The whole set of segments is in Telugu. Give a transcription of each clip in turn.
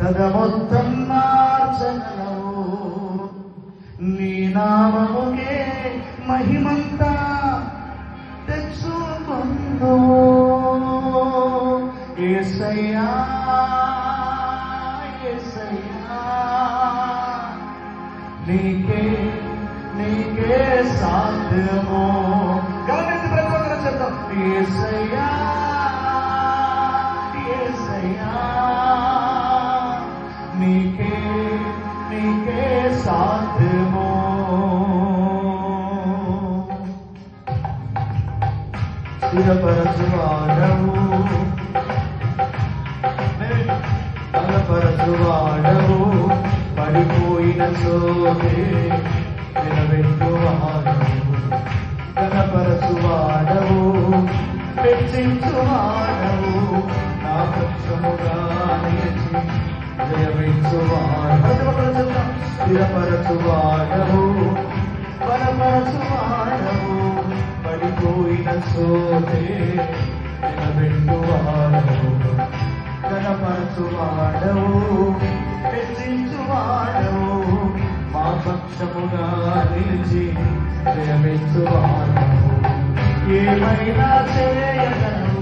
కథ మొత్తం మార్చగలవు. నీ నామముకే మహిమంతా తెచ్చుకుందు. యేసయ్యా యేసయ్యా నీకే నీకే సాధ్యము. గమనించి ప్రతి ఒక్కరు చెప్తాం. యేసయ్యా యేసయ్యా నీకే నీకే సాధ్యము. స్థిరపరచువాడవు బలపరచువాడవు పడిపోయిన చోటే నిలబెట్టువాడవు. కనపరచువాడవు హెచ్చించువాడవు నా పక్షముగా నిలిచి జయమించువాడు. స్థిరపరచువాడవు బలపరచువాడవు పడిపోయిన చోటే నిలబెట్టువాడవు. కనపరచువాడవు హెచ్చించువాడవు మా పక్షముగా నిలిచి జయమించువాడవు. ఏమైనా చేయగలవు,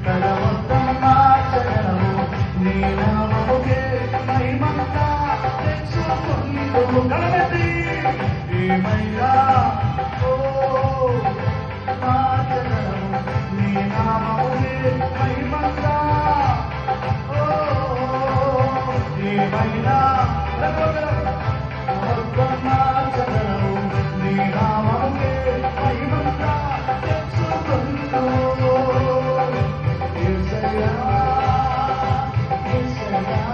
కథ మొత్తం మార్చగలవు. నీ నామముకే మహిమంతా తెచ్చుకుందువు. గణపతి ఏమైనా మార్చగలవు. నీ నామముకే మహిమంతా ఏమైనా మొత్తం మార్చగలవు. నీ నామముకే మహిమంతా తెచ్చుకుందువు. యేసయ్యా యేసయ్యా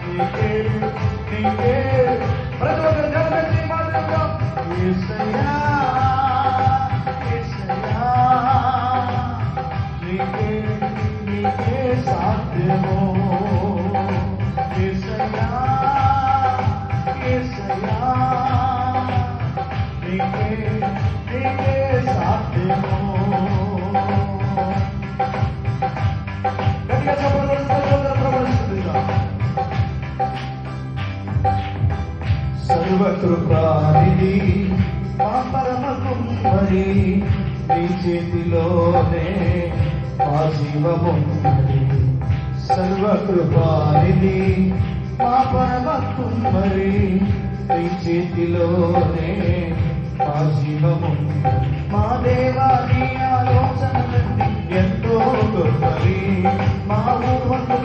నీకే నీకే ప్రతి ఒక్కరు గమనించి మాట్లాడదాం. యేసయ్యా యేసయ్యా నీకే నీకే సాధ్యము. యేసయ్యా యేసయ్యా నీకే నీకే సాధ్యము. గట్టిగా చెప్పండి. సర్వకృపానిధి మా పరమ కుమ్మరి నీ చేతిలోనే మా జీవమున్నది. సర్వకృపానిధి మా పరమ కుమ్మరి నీ చేతిలోనే మా జీవమున్నది. మా దేవా నీ ఆలోచనలన్నీ ఎంతో గొప్పవి. మా ఊహకు